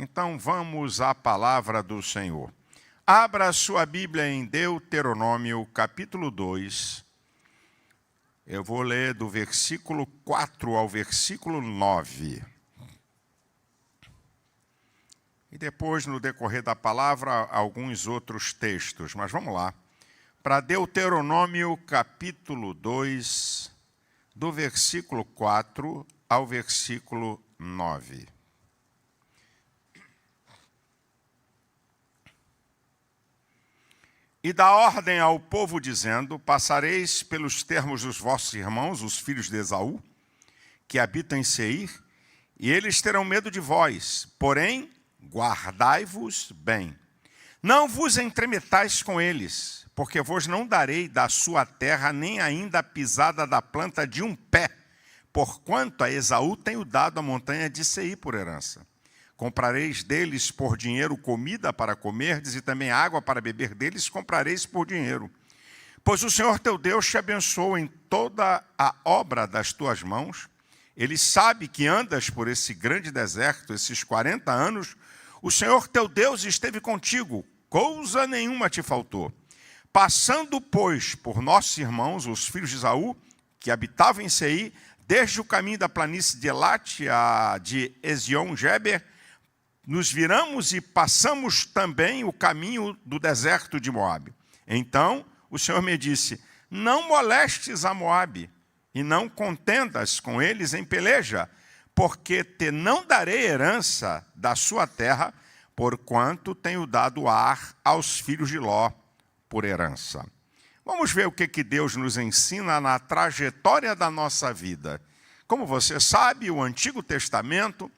Então vamos à palavra do Senhor. Abra a sua Bíblia em Deuteronômio, capítulo 2. Eu vou ler do versículo 4 ao versículo 9. E depois, no decorrer da palavra, alguns outros textos. Mas vamos lá. Para Deuteronômio, capítulo 2, do versículo 4 ao versículo 9. E dá ordem ao povo, dizendo: passareis pelos termos dos vossos irmãos, os filhos de Esaú, que habitam em Seir, e eles terão medo de vós, porém, guardai-vos bem. Não vos entremetais com eles, porque vos não darei da sua terra nem ainda a pisada da planta de um pé, porquanto a Esaú tenho dado a montanha de Seir por herança. Comprareis deles por dinheiro comida para comerdes e também água para beber deles comprareis por dinheiro. Pois o Senhor teu Deus te abençoa em toda a obra das tuas mãos. Ele sabe que andas por esse grande deserto, esses 40 anos. O Senhor teu Deus esteve contigo, coisa nenhuma te faltou. Passando, pois, por nossos irmãos, os filhos de Esaú, que habitavam em Seir, desde o caminho da planície de Elat a de Ezion-Geber, nos viramos e passamos também o caminho do deserto de Moabe. Então o Senhor me disse: não molestes a Moabe, e não contendas com eles em peleja, porque te não darei herança da sua terra, porquanto tenho dado Ar aos filhos de Ló por herança. Vamos ver o que Deus nos ensina na trajetória da nossa vida. Como você sabe, o Antigo Testamento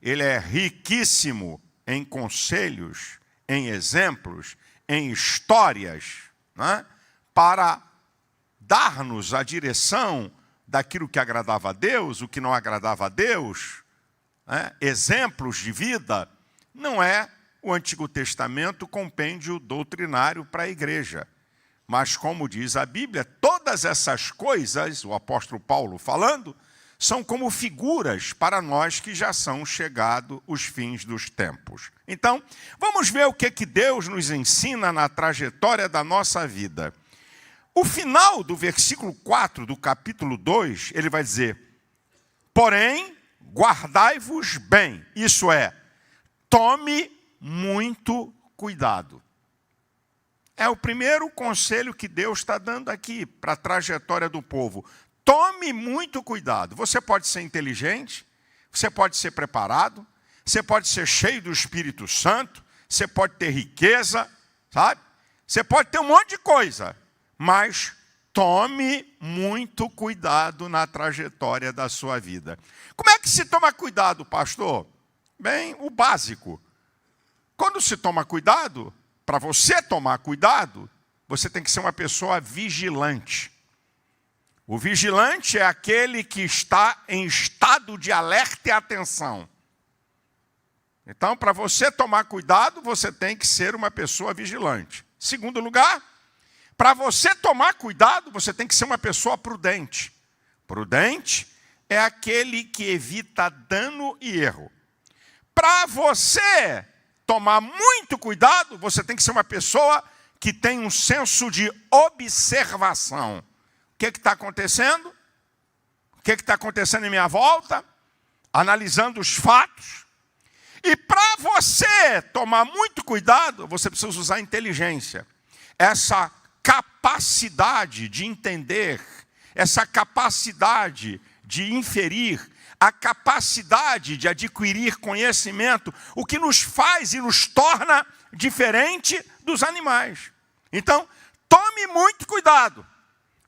ele é riquíssimo em conselhos, em exemplos, em histórias, né, para dar-nos a direção daquilo que agradava a Deus, o que não agradava a Deus, né, exemplos de vida. Não é o Antigo Testamento compêndio doutrinário para a igreja. Mas, como diz a Bíblia, todas essas coisas, o apóstolo Paulo falando, são como figuras para nós que já são chegados os fins dos tempos. Então, vamos ver o que Deus nos ensina na trajetória da nossa vida. O final do versículo 4 do capítulo 2, ele vai dizer: porém, guardai-vos bem. Isso é, tome muito cuidado. É o primeiro conselho que Deus está dando aqui para a trajetória do povo. Tome muito cuidado. Você pode ser inteligente, você pode ser preparado, você pode ser cheio do Espírito Santo, você pode ter riqueza, sabe? Você pode ter um monte de coisa, mas tome muito cuidado na trajetória da sua vida. Como é que se toma cuidado, pastor? Bem, o básico. Quando se toma cuidado, para você tomar cuidado, você tem que ser uma pessoa vigilante. O vigilante é aquele que está em estado de alerta e atenção. Então, para você tomar cuidado, você tem que ser uma pessoa vigilante. Segundo lugar, para você tomar cuidado, você tem que ser uma pessoa prudente. Prudente é aquele que evita dano e erro. Para você tomar muito cuidado, você tem que ser uma pessoa que tem um senso de observação. O que está acontecendo? O que está acontecendo em minha volta? Analisando os fatos. E para você tomar muito cuidado, você precisa usar inteligência. Essa capacidade de entender, essa capacidade de inferir, a capacidade de adquirir conhecimento, o que nos faz e nos torna diferente dos animais. Então, tome muito cuidado.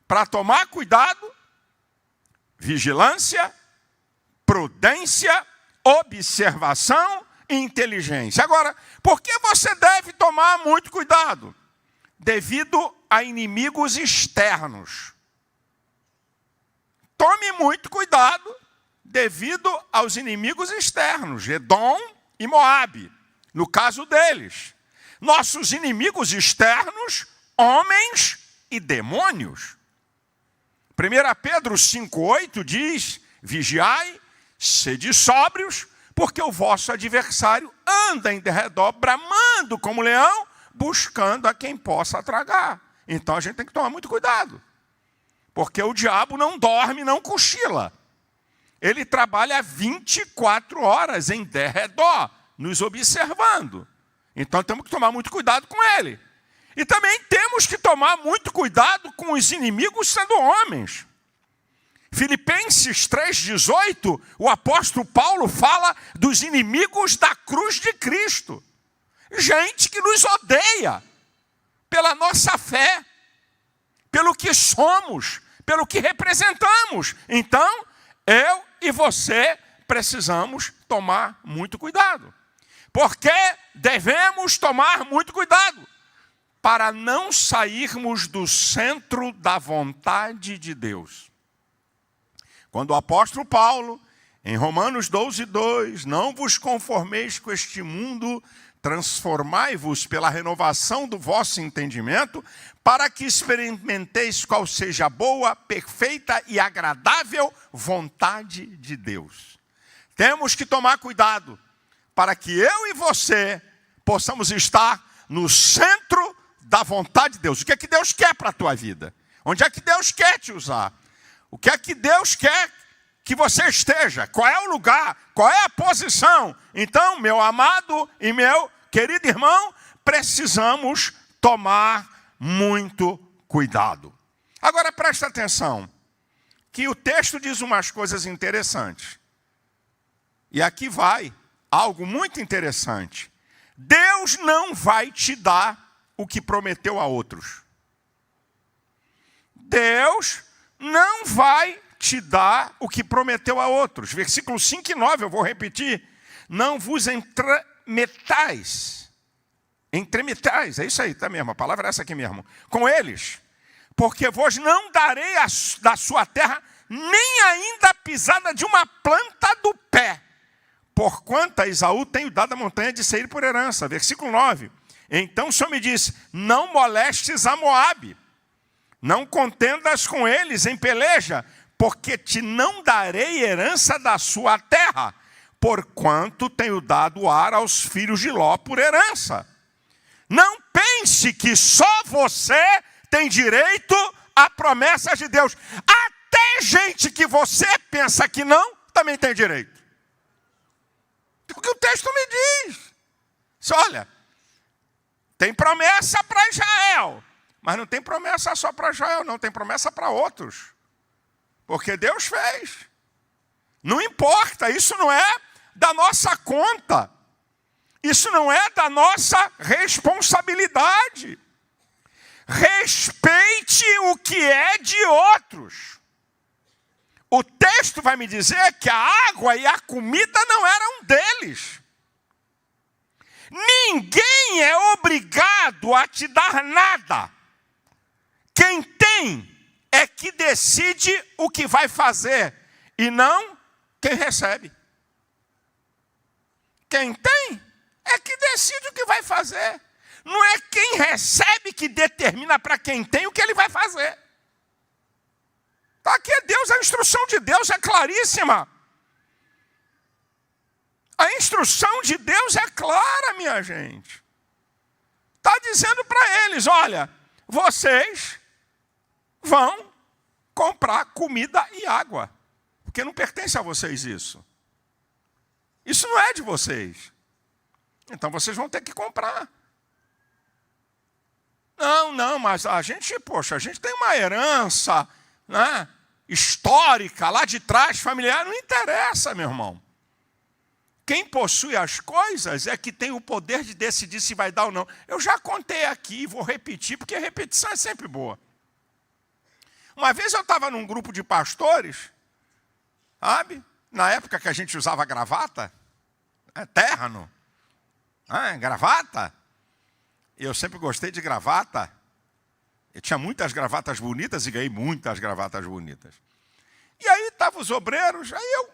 Para tomar cuidado, vigilância, prudência, observação e inteligência. Agora, por que você deve tomar muito cuidado? Devido a inimigos externos. Tome muito cuidado devido aos inimigos externos, Edom e Moabe, no caso deles. Nossos inimigos externos, homens e demônios. 1 Pedro 5,8 diz: vigiai, sede sóbrios, porque o vosso adversário anda em derredor, bramando como leão, buscando a quem possa tragar. Então a gente tem que tomar muito cuidado, porque o diabo não dorme, não cochila. Ele trabalha 24 horas em derredor, nos observando. Então temos que tomar muito cuidado com ele. E também temos que tomar muito cuidado com os inimigos sendo homens. Filipenses 3,18, o apóstolo Paulo fala dos inimigos da cruz de Cristo. Gente que nos odeia pela nossa fé, pelo que somos, pelo que representamos. Então, eu e você precisamos tomar muito cuidado. Porque devemos tomar muito cuidado para não sairmos do centro da vontade de Deus. Quando o apóstolo Paulo, em Romanos 12:2, não vos conformeis com este mundo, transformai-vos pela renovação do vosso entendimento, para que experimenteis qual seja a boa, perfeita e agradável vontade de Deus. Temos que tomar cuidado para que eu e você possamos estar no centro da vontade de Deus. O que é que Deus quer para a tua vida? Onde é que Deus quer te usar? O que é que Deus quer que você esteja? Qual é o lugar? Qual é a posição? Então, meu amado e meu querido irmão, precisamos tomar muito cuidado. Agora presta atenção, que o texto diz umas coisas interessantes. E aqui vai algo muito interessante. Deus não vai te dar o que prometeu a outros. Deus não vai te dar o que prometeu a outros. Versículos 5 e 9, eu vou repetir. Não vos entremetais, é isso aí, tá mesmo, a palavra é essa aqui mesmo, com eles, porque vos não darei da sua terra, nem ainda a pisada de uma planta do pé, porquanto a Esaú tenho dado a montanha de Seir por herança. Versículo 9, então o Senhor me disse, não molestes a Moabe, não contendas com eles em peleja, porque te não darei herança da sua terra, porquanto tenho dado ar aos filhos de Ló por herança. Não pense que só você tem direito a promessas de Deus. Até gente que você pensa que não, também tem direito. O que o texto me diz? Olha, tem promessa para Israel, mas não tem promessa só para Israel, não. Tem promessa para outros. Porque Deus fez. Não importa, isso não é da nossa conta. Isso não é da nossa responsabilidade. Respeite o que é de outros. O texto vai me dizer que a água e a comida não eram deles. Ninguém é obrigado a te dar nada. Quem tem é que decide o que vai fazer e não quem recebe. Quem tem é que decide o que vai fazer. Não é quem recebe que determina para quem tem o que ele vai fazer. Está aqui é Deus, a instrução de Deus é claríssima. A instrução de Deus é clara, minha gente. Está dizendo para eles, olha, vocês vão comprar comida e água. Porque não pertence a vocês isso. Isso não é de vocês. Então vocês vão ter que comprar. Não, mas a gente tem uma herança, né, histórica, lá de trás, familiar, não interessa, meu irmão. Quem possui as coisas é que tem o poder de decidir se vai dar ou não. Eu já contei aqui, vou repetir, porque a repetição é sempre boa. Uma vez eu estava num grupo de pastores, sabe? Na época que a gente usava gravata, terno, gravata. Eu sempre gostei de gravata. Eu tinha muitas gravatas bonitas e ganhei muitas gravatas bonitas. E aí estavam os obreiros, aí eu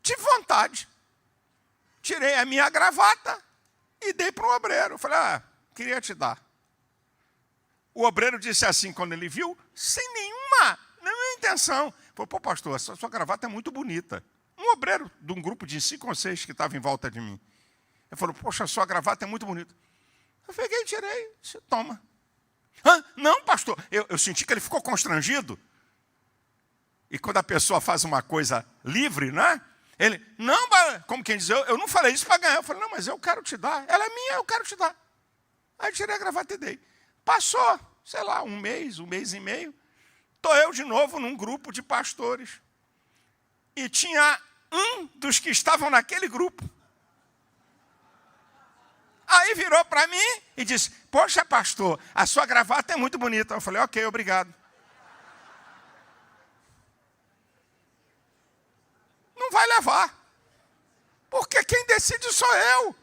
tive vontade. Tirei a minha gravata e dei para um obreiro. Falei, queria te dar. O obreiro disse assim, quando ele viu, sem nenhuma intenção. Falei, pastor, essa sua gravata é muito bonita. um obreiro de um grupo de 5 ou 6 que estava em volta de mim. Ele falou, poxa, sua gravata é muito bonita. Eu peguei, tirei, disse, toma. Não, pastor. Eu senti que ele ficou constrangido. E quando a pessoa faz uma coisa livre, né? Ele, não, como quem diz, eu não falei isso para ganhar. Eu falei, não, mas eu quero te dar. Ela é minha, eu quero te dar. Aí tirei a gravata e dei. Passou, sei lá, um mês e meio. Estou eu de novo num grupo de pastores. E tinha um dos que estavam naquele grupo. Aí virou para mim e disse, poxa, pastor, a sua gravata é muito bonita. Eu falei, ok, obrigado. Não vai levar. Porque quem decide sou eu.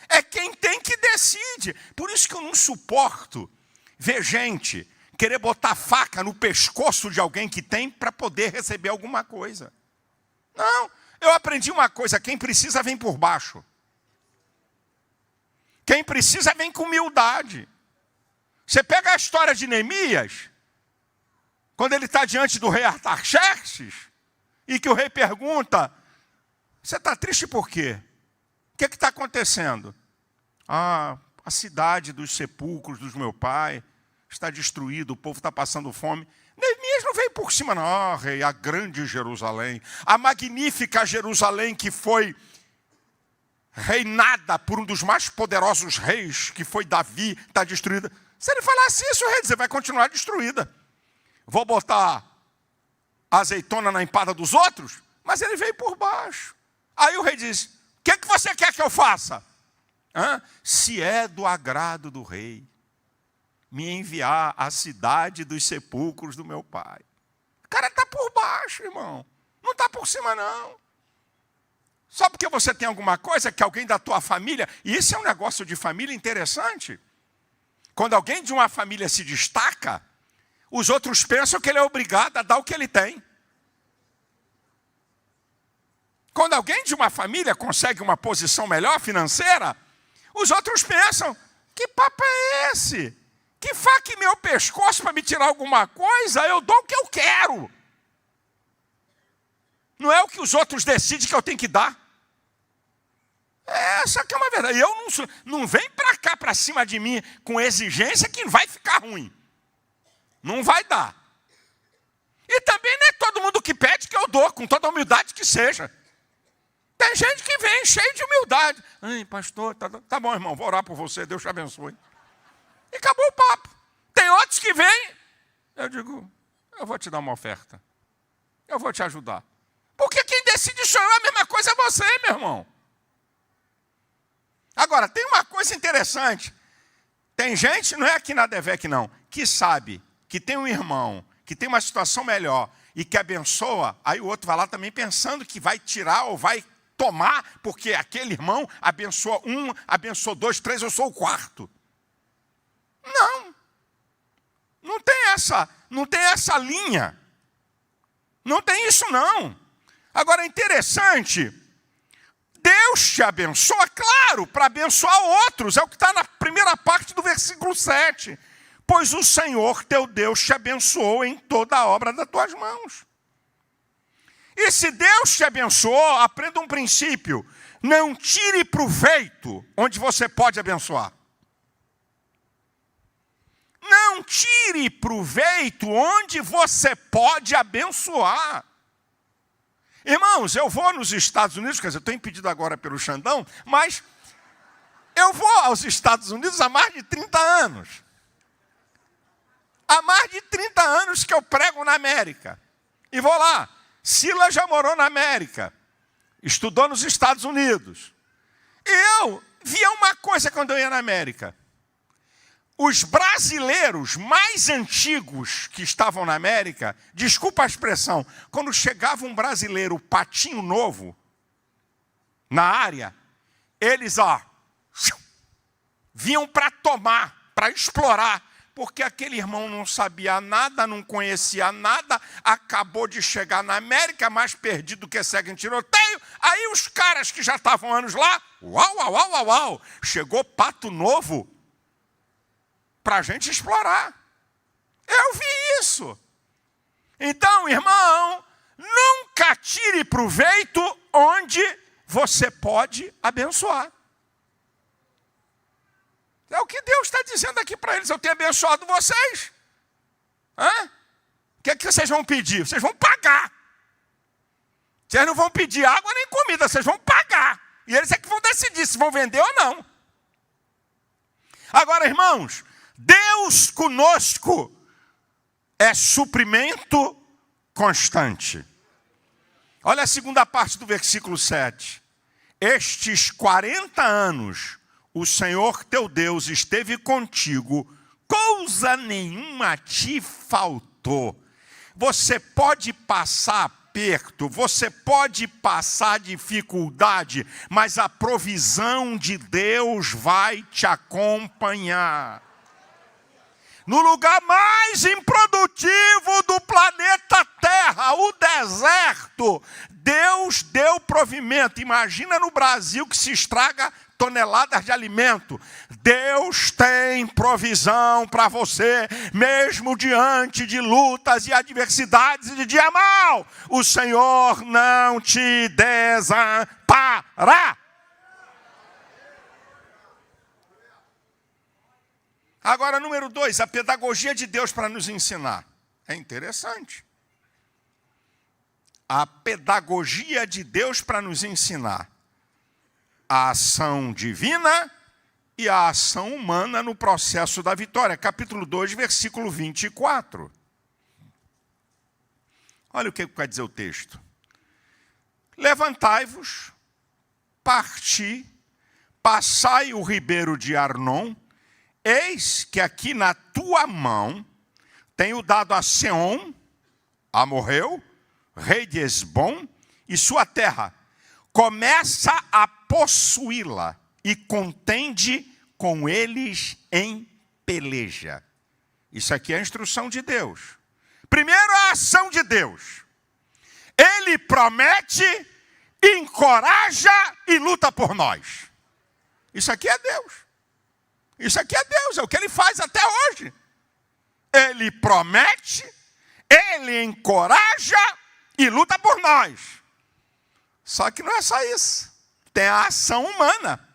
É quem tem que decide. Por isso que eu não suporto ver gente querer botar faca no pescoço de alguém que tem para poder receber alguma coisa. Não, eu aprendi uma coisa, quem precisa vem por baixo. Quem precisa vem com humildade. Você pega a história de Neemias, quando ele está diante do rei Artaxerxes, e que o rei pergunta, você está triste por quê? O que está acontecendo? A cidade dos sepulcros do meu pai está destruída, o povo está passando fome. Neemias não veio por cima, não, rei, a grande Jerusalém, a magnífica Jerusalém que foi reinada por um dos mais poderosos reis, que foi Davi, está destruída. Se ele falasse isso, o rei dizia, vai continuar destruída. Vou botar azeitona na empada dos outros, mas ele veio por baixo. Aí o rei disse, o que você quer que eu faça? Se é do agrado do rei, me enviar à cidade dos sepulcros do meu pai. O cara está por baixo, irmão. Não está por cima, não. Só porque você tem alguma coisa que alguém da tua família... E isso é um negócio de família interessante. Quando alguém de uma família se destaca, os outros pensam que ele é obrigado a dar o que ele tem. Quando alguém de uma família consegue uma posição melhor financeira, os outros pensam, que papo é esse? Que faca em meu pescoço para me tirar alguma coisa, eu dou o que eu quero. Não é o que os outros decidem que eu tenho que dar. Essa que é uma verdade. Eu não vem para cá, para cima de mim, com exigência que vai ficar ruim. Não vai dar. E também não é todo mundo que pede que eu dou, com toda a humildade que seja. Tem gente que vem cheio de humildade. Ai, pastor, tá bom, irmão, vou orar por você, Deus te abençoe. E acabou o papo. Tem outros que vêm, eu digo, eu vou te dar uma oferta. Eu vou te ajudar. Porque quem decide sou eu, a mesma coisa é você, meu irmão. Agora, tem uma coisa interessante. Tem gente, não é aqui na Devec não, que sabe que tem um irmão, que tem uma situação melhor e que abençoa, aí o outro vai lá também pensando que vai tirar ou vai tomar, porque aquele irmão abençoa um, abençoa 2, 3, eu sou o quarto. Não tem essa linha. Não tem isso não. Agora é interessante, Deus te abençoa, claro, para abençoar outros, é o que está na primeira parte do versículo 7. Pois o Senhor teu Deus te abençoou em toda a obra das tuas mãos. E se Deus te abençoou, aprenda um princípio, não tire proveito onde você pode abençoar. Não tire proveito onde você pode abençoar. Irmãos, eu vou nos Estados Unidos, quer dizer, estou impedido agora pelo Xandão, mas eu vou aos Estados Unidos há mais de 30 anos. Há mais de 30 anos que eu prego na América. E vou lá. Silas já morou na América. Estudou nos Estados Unidos. E eu via uma coisa quando eu ia na América. Os brasileiros mais antigos que estavam na América, desculpa a expressão, quando chegava um brasileiro patinho novo na área, eles vinham para tomar, para explorar, porque aquele irmão não sabia nada, não conhecia nada, acabou de chegar na América, mais perdido que cego em tiroteio. Aí os caras que já estavam anos lá, uau, chegou pato novo para a gente explorar. Eu vi isso. Então, irmão, nunca tire proveito onde você pode abençoar. É o que Deus está dizendo aqui para eles. Eu tenho abençoado vocês. O que é que vocês vão pedir? Vocês vão pagar. Vocês não vão pedir água nem comida, vocês vão pagar. E eles é que vão decidir se vão vender ou não. Agora, irmãos, Deus conosco é suprimento constante. Olha a segunda parte do versículo 7. Estes 40 anos, o Senhor teu Deus esteve contigo, coisa nenhuma te faltou. Você pode passar aperto, você pode passar dificuldade, mas a provisão de Deus vai te acompanhar. No lugar mais improdutivo do planeta Terra, o deserto, Deus deu provimento. Imagina no Brasil que se estraga toneladas de alimento. Deus tem provisão para você, mesmo diante de lutas e adversidades e de dia mau. O Senhor não te desamparará. Agora, número 2, a pedagogia de Deus para nos ensinar. É interessante. A pedagogia de Deus para nos ensinar. A ação divina e a ação humana no processo da vitória. Capítulo 2, versículo 24. Olha o que quer dizer o texto. Levantai-vos, parti, passai o ribeiro de Arnon, eis que aqui na tua mão tenho dado a Seom, Amorreu, rei de Hesbom, e sua terra. Começa a possuí-la e contende com eles em peleja. Isso aqui é a instrução de Deus. Primeiro, a ação de Deus. Ele promete, encoraja e luta por nós. Isso aqui é Deus. Isso aqui é Deus, é o que Ele faz até hoje. Ele promete, Ele encoraja e luta por nós. Só que não é só isso. Tem a ação humana.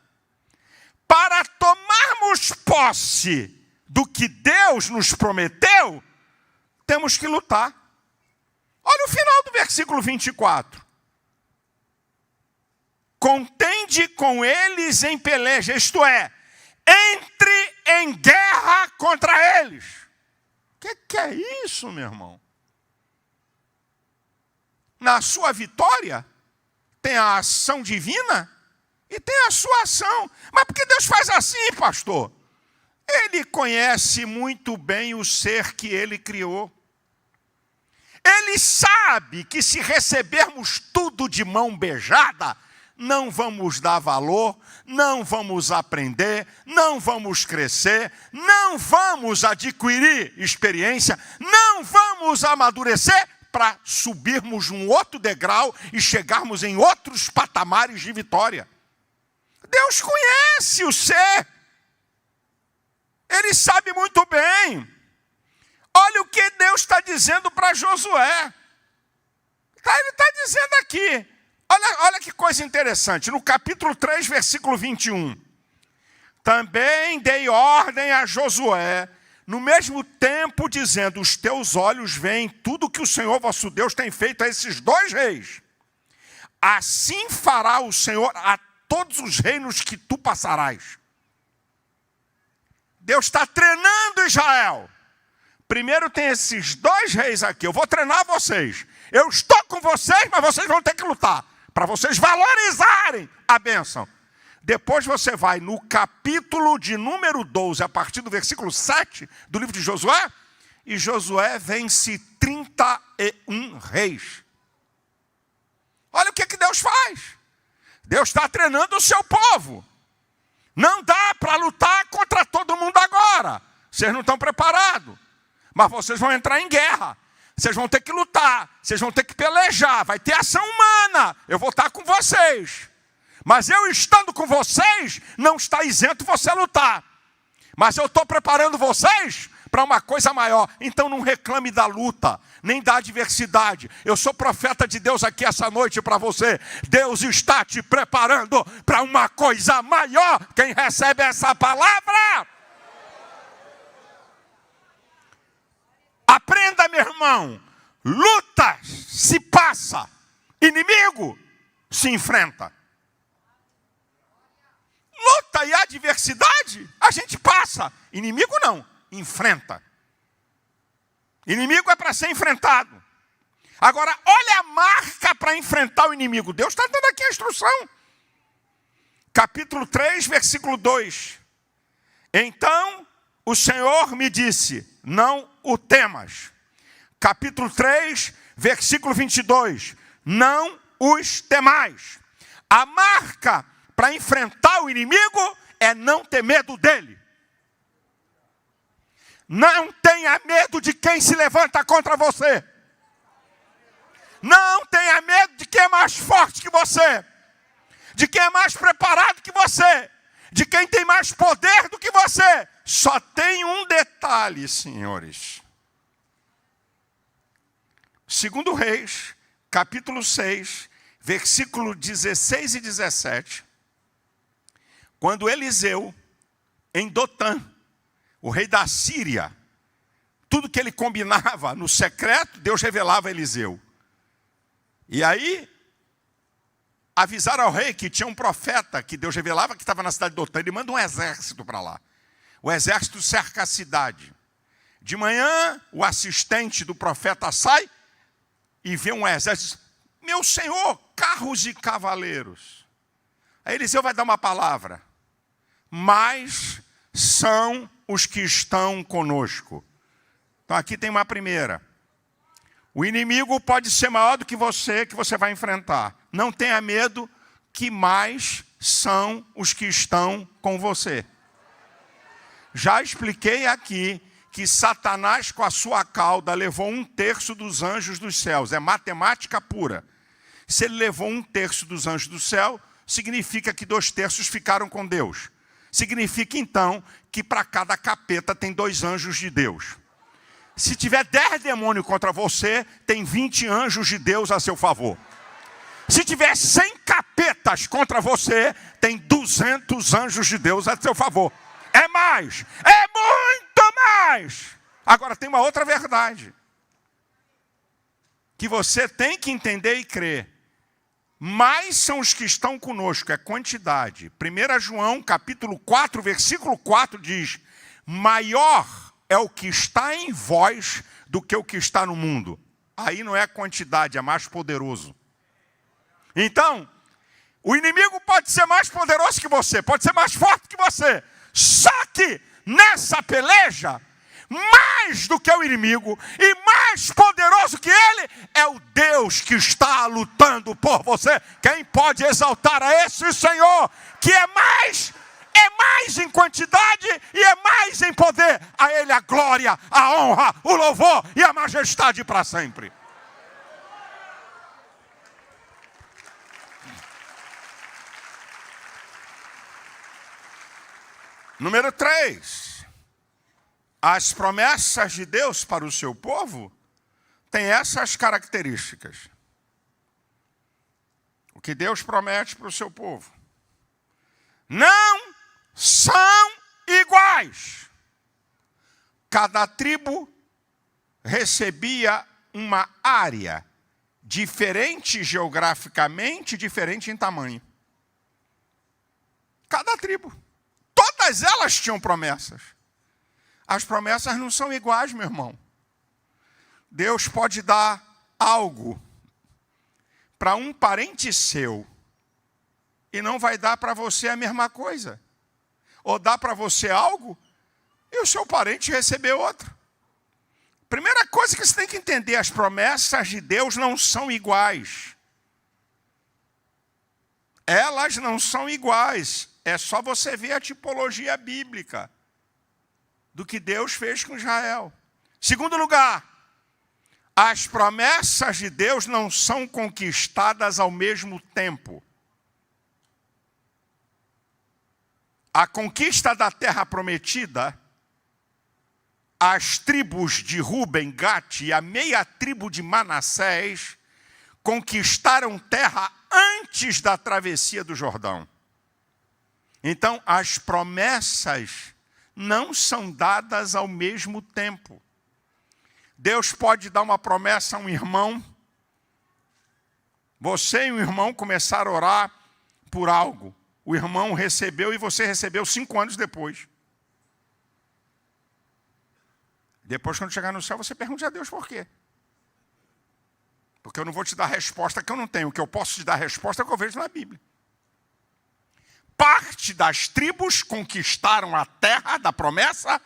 Para tomarmos posse do que Deus nos prometeu, temos que lutar. Olha o final do versículo 24. Contende com eles em peleja, isto é, entre em guerra contra eles. O que é isso, meu irmão? Na sua vitória, tem a ação divina e tem a sua ação. Mas por que Deus faz assim, pastor? Ele conhece muito bem o ser que Ele criou. Ele sabe que se recebermos tudo de mão beijada, não vamos dar valor, não vamos aprender, não vamos crescer, não vamos adquirir experiência, não vamos amadurecer para subirmos um outro degrau e chegarmos em outros patamares de vitória. Deus conhece o ser. Ele sabe muito bem. Olha o que Deus está dizendo para Josué. Ele está dizendo aqui. Olha que coisa interessante. No capítulo 3, versículo 21. Também dei ordem a Josué, no mesmo tempo dizendo, os teus olhos veem tudo que o Senhor vosso Deus tem feito a esses dois reis. Assim fará o Senhor a todos os reinos que tu passarás. Deus está treinando Israel. Primeiro tem esses dois reis aqui. Eu vou treinar vocês. Eu estou com vocês, mas vocês vão ter que lutar. Para vocês valorizarem a bênção. Depois você vai no capítulo de número 12, a partir do versículo 7 do livro de Josué. E Josué vence 31 reis. Olha o que Deus faz. Deus está treinando o seu povo. Não dá para lutar contra todo mundo agora. Vocês não estão preparados. Mas vocês vão entrar em guerra. Vocês vão ter que lutar. Vocês vão ter que pelejar. Vai ter ação humana. Eu vou estar com vocês. Mas eu estando com vocês, não está isento você a lutar. Mas eu estou preparando vocês para uma coisa maior. Então não reclame da luta, nem da adversidade. Eu sou profeta de Deus aqui essa noite para você. Deus está te preparando para uma coisa maior. Quem recebe essa palavra? Aprenda, meu irmão. Luta se passa, inimigo se enfrenta. Luta e adversidade a gente passa, inimigo não, enfrenta. Inimigo é para ser enfrentado. Agora, olha a marca para enfrentar o inimigo. Deus está dando aqui a instrução. Capítulo 3, versículo 2. Então o Senhor me disse, não o temas. Capítulo 3, versículo 22. Não os temais. A marca para enfrentar o inimigo é não ter medo dele. Não tenha medo de quem se levanta contra você. Não tenha medo de quem é mais forte que você. De quem é mais preparado que você. De quem tem mais poder do que você. Só tem um detalhe, senhores. 2 Reis, capítulo 6, versículo 16 e 17. Quando Eliseu, em Dotã, o rei da Síria, tudo que ele combinava no secreto, Deus revelava a Eliseu. E aí, avisaram ao rei que tinha um profeta que Deus revelava que estava na cidade de Dotã. Ele manda um exército para lá. O exército cerca a cidade. De manhã, o assistente do profeta sai e vê um exército. Meu senhor, carros e cavaleiros. Aí Eliseu vai dar uma palavra. Mas são os que estão conosco. Então aqui tem uma primeira. O inimigo pode ser maior do que você vai enfrentar. Não tenha medo, que mais são os que estão com você. Já expliquei aqui que Satanás com a sua cauda levou 1/3 dos anjos dos céus. É matemática pura. Se ele levou 1/3 dos anjos do céu, significa que 2/3 ficaram com Deus. Significa então que para cada capeta tem 2 anjos de Deus. Se tiver 10 demônios contra você, tem 20 anjos de Deus a seu favor. Se tiver 100 capetas contra você, tem 200 anjos de Deus a seu favor. É mais, é muito mais. Agora tem uma outra verdade que você tem que entender e crer. Mais são os que estão conosco, é quantidade. 1 João, capítulo 4, versículo 4 diz: maior é o que está em vós do que o que está no mundo. Aí não é quantidade, é mais poderoso. Então, o inimigo pode ser mais poderoso que você, pode ser mais forte que você. Só que nessa peleja, mais do que o inimigo e mais poderoso que ele é o Deus que está lutando por você. Quem pode exaltar a esse Senhor que é mais em quantidade e é mais em poder? A ele a glória, a honra, o louvor e a majestade para sempre. Número 3. As promessas de Deus para o seu povo têm essas características. O que Deus promete para o seu povo não são iguais. Cada tribo recebia uma área diferente geograficamente, diferente em tamanho. Cada tribo. Todas elas tinham promessas. As promessas não são iguais, meu irmão. Deus pode dar algo para um parente seu e não vai dar para você a mesma coisa. Ou dá para você algo e o seu parente recebeu outro. Primeira coisa que você tem que entender, as promessas de Deus não são iguais. Elas não são iguais. É só você ver a tipologia bíblica do que Deus fez com Israel. Segundo lugar, as promessas de Deus não são conquistadas ao mesmo tempo. A conquista da terra prometida as tribos de Ruben, Gade e a meia tribo de Manassés conquistaram terra antes da travessia do Jordão. Então, as promessas não são dadas ao mesmo tempo. Deus pode dar uma promessa a um irmão. Você e um irmão começaram a orar por algo. O irmão recebeu e você recebeu 5 anos depois. Depois, quando chegar no céu, você pergunte a Deus por quê. Porque eu não vou te dar resposta que eu não tenho. O que eu posso te dar resposta é o que eu vejo na Bíblia. Parte das tribos conquistaram a terra da promessa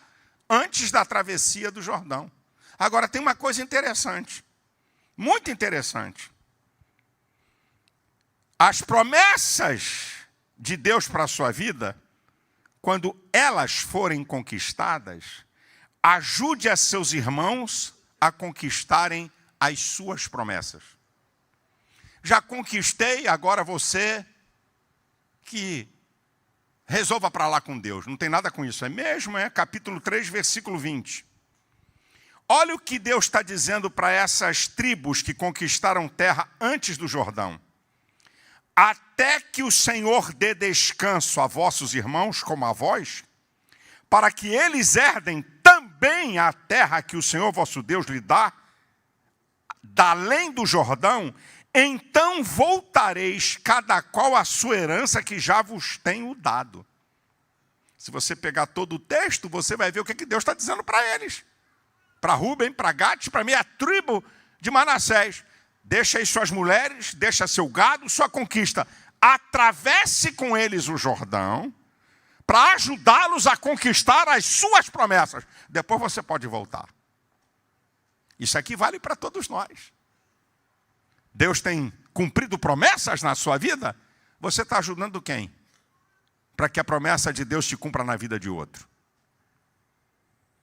antes da travessia do Jordão. Agora, tem uma coisa interessante. Muito interessante. As promessas de Deus para a sua vida, quando elas forem conquistadas, ajude a seus irmãos a conquistarem as suas promessas. Já conquistei, agora você que resolva para lá com Deus. Não tem nada com isso, é mesmo? Capítulo 3, versículo 20. Olha o que Deus está dizendo para essas tribos que conquistaram terra antes do Jordão. Até que o Senhor dê descanso a vossos irmãos como a vós, para que eles herdem também a terra que o Senhor vosso Deus lhe dá, da além do Jordão, então voltareis cada qual a sua herança que já vos tenho dado. Se você pegar todo o texto, você vai ver o que Deus está dizendo para eles. Para Ruben, para Gade, para meia tribo de Manassés. Deixa aí suas mulheres, deixa seu gado, sua conquista. Atravesse com eles o Jordão, para ajudá-los a conquistar as suas promessas. Depois você pode voltar. Isso aqui vale para todos nós. Deus tem cumprido promessas na sua vida? Você está ajudando quem? Para que a promessa de Deus te cumpra na vida de outro.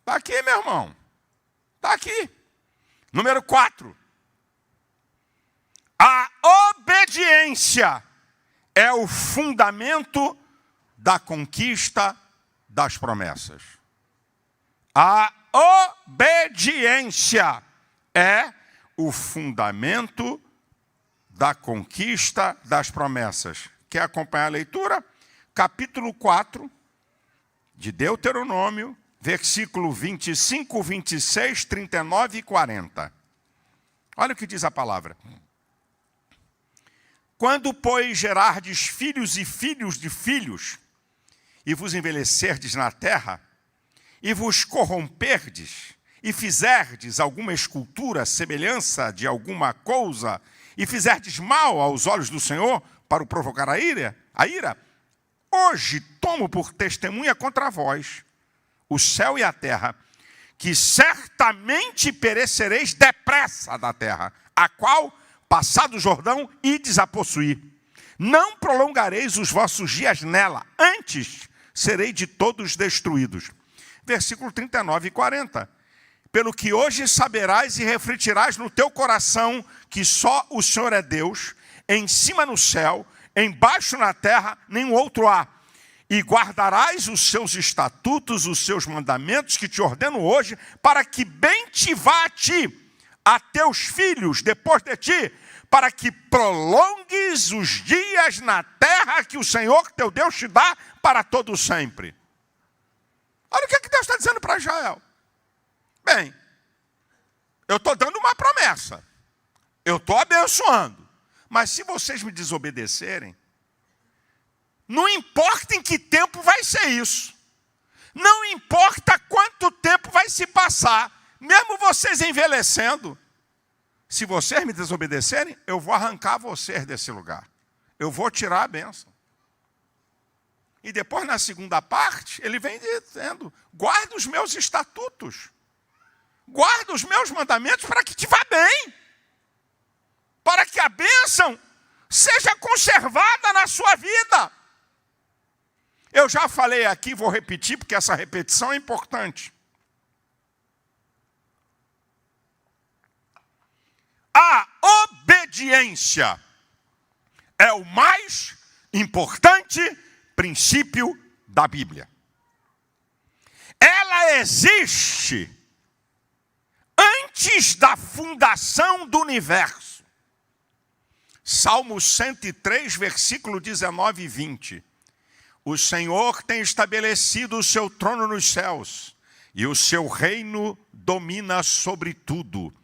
Está aqui, meu irmão. Está aqui. Número 4. A obediência é o fundamento da conquista das promessas. A obediência é o fundamento da conquista das promessas. Quer acompanhar a leitura? Capítulo 4 de Deuteronômio, versículo 25, 26, 39 e 40. Olha o que diz a palavra. Quando, pois, gerardes filhos e filhos de filhos, e vos envelhecerdes na terra, e vos corromperdes, e fizerdes alguma escultura, semelhança de alguma coisa, e fizerdes mal aos olhos do Senhor, para o provocar a ira, hoje tomo por testemunha contra vós, o céu e a terra, que certamente perecereis depressa da terra, a qual, passado o Jordão, ides a possuir. Não prolongareis os vossos dias nela, antes serei de todos destruídos. Versículo 39 e 40. Pelo que hoje saberás e refletirás no teu coração que só o Senhor é Deus, em cima no céu, embaixo na terra, nenhum outro há. E guardarás os seus estatutos, os seus mandamentos que te ordeno hoje, para que bem te vá a ti, a teus filhos depois de ti, para que prolongues os dias na terra que o Senhor teu Deus te dá para todo sempre. Olha o que Deus está dizendo para Israel. Bem, eu estou dando uma promessa, eu estou abençoando, mas se vocês me desobedecerem, não importa em que tempo vai ser isso, não importa quanto tempo vai se passar, mesmo vocês envelhecendo, se vocês me desobedecerem, eu vou arrancar vocês desse lugar, eu vou tirar a bênção. E depois, na segunda parte, ele vem dizendo, guarda os meus estatutos, guarda os meus mandamentos para que te vá bem, para que a bênção seja conservada na sua vida. Eu já falei aqui, vou repetir, porque essa repetição é importante. A obediência é o mais importante princípio da Bíblia. Ela existe antes da fundação do universo. Salmo 103, versículo 19 e 20. O Senhor tem estabelecido o seu trono nos céus, e o seu reino domina sobre tudo.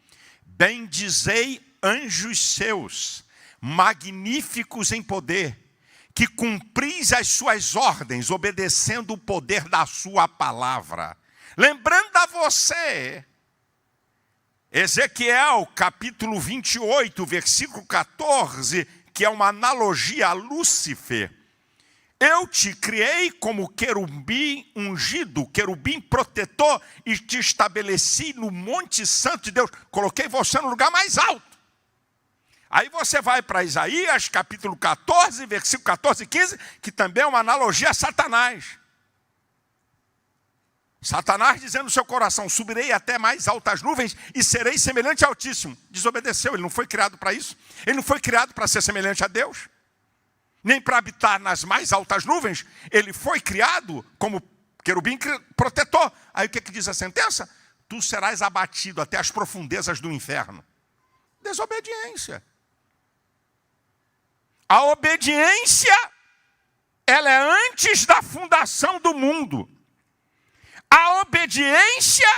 Bendizei anjos seus, magníficos em poder, que cumpris as suas ordens, obedecendo o poder da sua palavra. Lembrando a você, Ezequiel capítulo 28, versículo 14, que é uma analogia a Lúcifer. Eu te criei como querubim ungido, querubim protetor, e te estabeleci no Monte Santo de Deus. Coloquei você no lugar mais alto. Aí você vai para Isaías, capítulo 14, versículo 14 e 15, que também é uma analogia a Satanás. Satanás dizendo no seu coração, subirei até mais altas nuvens e serei semelhante ao Altíssimo. Desobedeceu, ele não foi criado para isso. Ele não foi criado para ser semelhante a Deus. Nem para habitar nas mais altas nuvens. Ele foi criado como querubim protetor. Aí o que diz a sentença? Tu serás abatido até as profundezas do inferno. Desobediência. A obediência, ela é antes da fundação do mundo. A obediência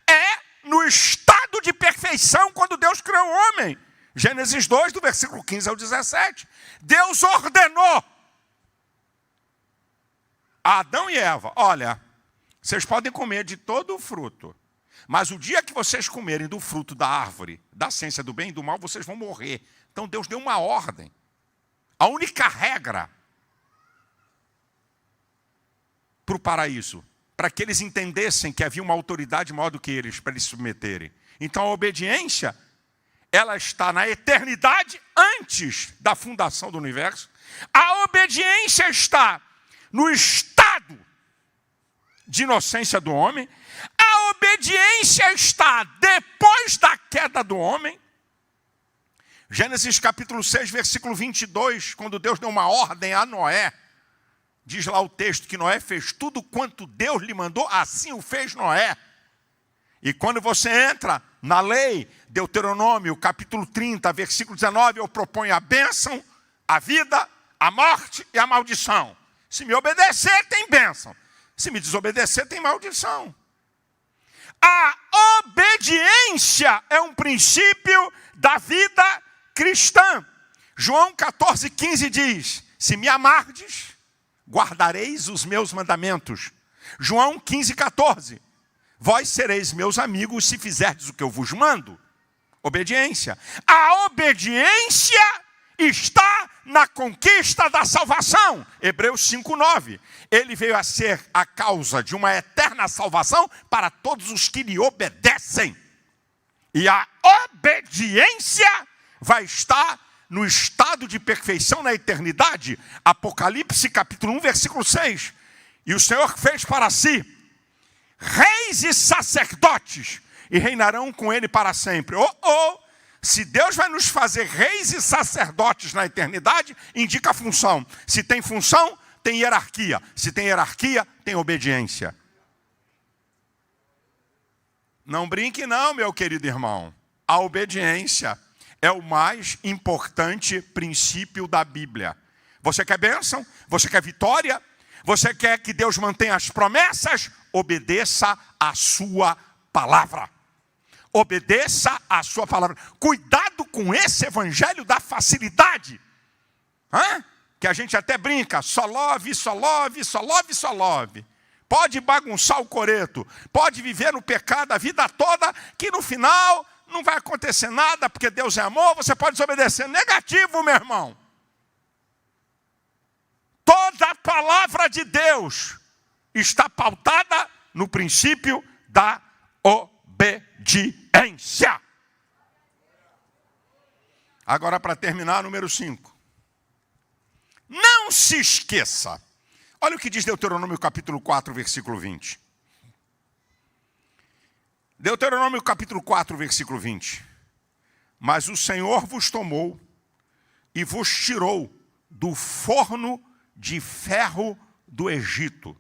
é no estado de perfeição quando Deus criou o homem. Gênesis 2, do versículo 15 ao 17. Deus ordenou a Adão e Eva, olha, vocês podem comer de todo o fruto, mas o dia que vocês comerem do fruto da árvore, da ciência do bem e do mal, vocês vão morrer. Então Deus deu uma ordem. A única regra para o paraíso, para que eles entendessem que havia uma autoridade maior do que eles, para eles se submeterem. Então a obediência, ela está na eternidade antes da fundação do universo. A obediência está no estado de inocência do homem. A obediência está depois da queda do homem. Gênesis capítulo 6, versículo 22, quando Deus deu uma ordem a Noé, diz lá o texto que Noé fez tudo quanto Deus lhe mandou, assim o fez Noé. E quando você entra na lei, Deuteronômio capítulo 30, versículo 19, eu proponho a bênção, a vida, a morte e a maldição. Se me obedecer, tem bênção. Se me desobedecer, tem maldição. A obediência é um princípio da vida cristã. João 14, 15 diz, se me amardes, guardareis os meus mandamentos. João 15, 14. Vós sereis meus amigos se fizerdes o que eu vos mando. Obediência. A obediência está na conquista da salvação. Hebreus 5, 9. Ele veio a ser a causa de uma eterna salvação para todos os que lhe obedecem. E a obediência vai estar no estado de perfeição na eternidade. Apocalipse capítulo 1, versículo 6. E o Senhor fez para si reis e sacerdotes, e reinarão com ele para sempre. Se Deus vai nos fazer reis e sacerdotes na eternidade, indica a função. Se tem função, tem hierarquia. Se tem hierarquia, tem obediência. Não brinque não, meu querido irmão. A obediência é o mais importante princípio da Bíblia. Você quer bênção? Você quer vitória? Você quer que Deus mantenha as promessas? Obedeça a sua palavra. Obedeça a sua palavra. Cuidado com esse evangelho da facilidade. Que a gente até brinca. Só love, só love, só love, só love. Pode bagunçar o coreto. Pode viver no pecado a vida toda, que no final não vai acontecer nada, porque Deus é amor, você pode desobedecer. Negativo, meu irmão. Toda a palavra de Deus está pautada no princípio da obediência. Agora, para terminar, número 5. Não se esqueça. Olha o que diz Deuteronômio capítulo 4, versículo 20. Deuteronômio capítulo 4, versículo 20. Mas o Senhor vos tomou e vos tirou do forno de ferro do Egito,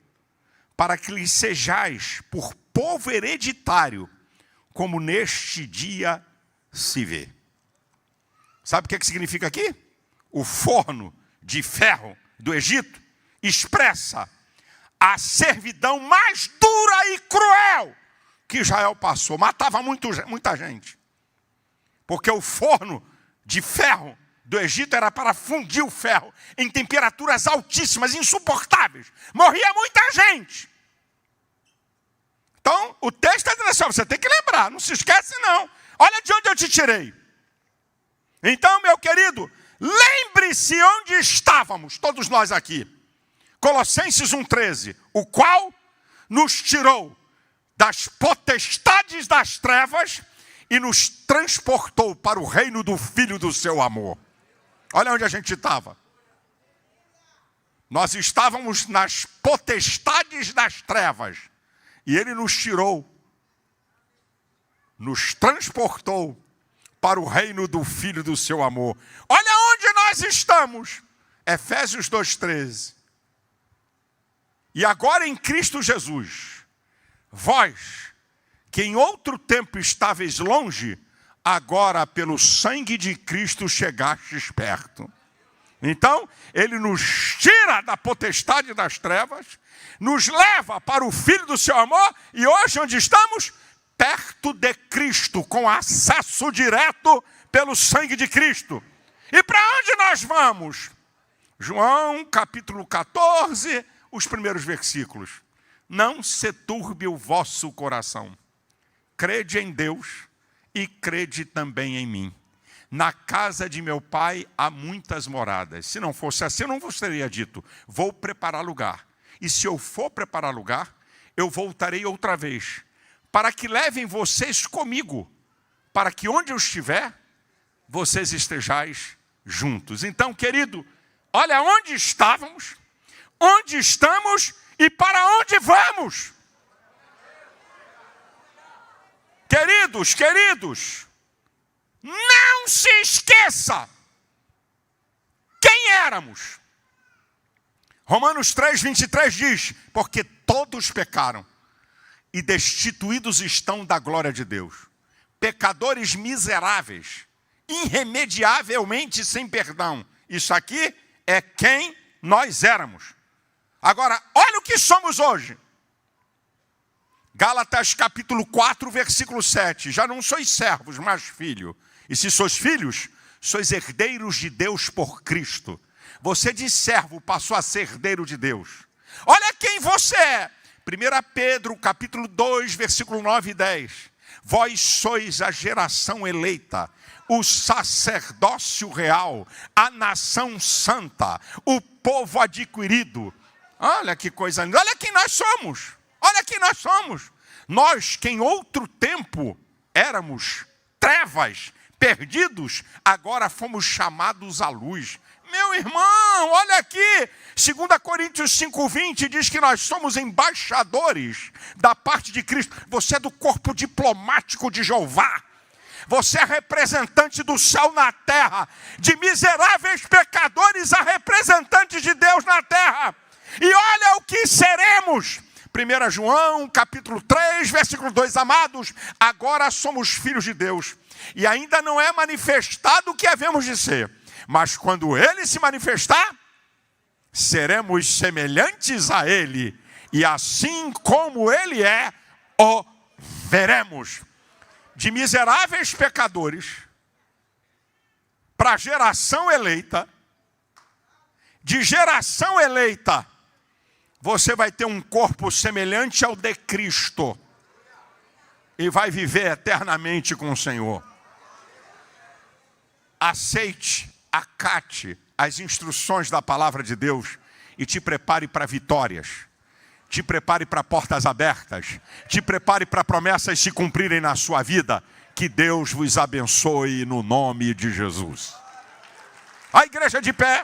para que lhe sejais por povo hereditário, como neste dia se vê. Sabe o que significa aqui? O forno de ferro do Egito expressa a servidão mais dura e cruel que Israel passou. Matava muita gente. Porque o forno de ferro do Egito era para fundir o ferro em temperaturas altíssimas, insuportáveis. Morria muita gente. Então, o texto está dizendo assim, você tem que lembrar, não se esquece não. Olha de onde eu te tirei. Então, meu querido, lembre-se onde estávamos, todos nós aqui. Colossenses 1,13, o qual nos tirou das potestades das trevas e nos transportou para o reino do Filho do seu amor. Olha onde a gente estava. Nós estávamos nas potestades das trevas. E ele nos tirou, nos transportou para o reino do Filho do seu amor. Olha onde nós estamos. Efésios 2,13. E agora em Cristo Jesus, vós, que em outro tempo estáveis longe, agora pelo sangue de Cristo chegastes perto. Então, ele nos tira da potestade das trevas, nos leva para o Filho do seu amor, e hoje onde estamos? Perto de Cristo, com acesso direto pelo sangue de Cristo. E para onde nós vamos? João, capítulo 14, os primeiros versículos. Não se turbe o vosso coração. Crede em Deus e crede também em mim. Na casa de meu pai há muitas moradas. Se não fosse assim, eu não vos teria dito, vou preparar lugar. E se eu for preparar lugar, eu voltarei outra vez, para que levem vocês comigo, para que onde eu estiver, vocês estejais juntos. Então, querido, olha onde estávamos, onde estamos e para onde vamos. Queridos, não se esqueça quem éramos. Romanos 3,23 diz, porque todos pecaram e destituídos estão da glória de Deus. Pecadores miseráveis, irremediavelmente sem perdão. Isso aqui é quem nós éramos. Agora, olha o que somos hoje. Gálatas capítulo 4, versículo 7. Já não sois servos, mas filhos. E se sois filhos, sois herdeiros de Deus por Cristo. Você de servo passou a ser herdeiro de Deus. Olha quem você é. 1 Pedro capítulo 2, versículo 9 e 10. Vós sois a geração eleita, o sacerdócio real, a nação santa, o povo adquirido. Olha que coisa linda. Olha quem nós somos. Olha quem nós somos. Nós que em outro tempo éramos trevas, perdidos, agora fomos chamados à luz. Meu irmão, olha aqui. 2 Coríntios 5,20 diz que nós somos embaixadores da parte de Cristo. Você é do corpo diplomático de Jeová. Você é representante do céu na terra. De miseráveis pecadores a representantes de Deus na terra. E olha o que seremos. 1 João, capítulo 3, versículo 2, amados, agora somos filhos de Deus, e ainda não é manifestado o que havemos de ser, mas quando Ele se manifestar, seremos semelhantes a Ele, e assim como Ele é, o veremos. De miseráveis pecadores, para geração eleita, de geração eleita, você vai ter um corpo semelhante ao de Cristo. E vai viver eternamente com o Senhor. Aceite, acate as instruções da palavra de Deus. E te prepare para vitórias. Te prepare para portas abertas. Te prepare para promessas se cumprirem na sua vida. Que Deus vos abençoe no nome de Jesus. A igreja de pé.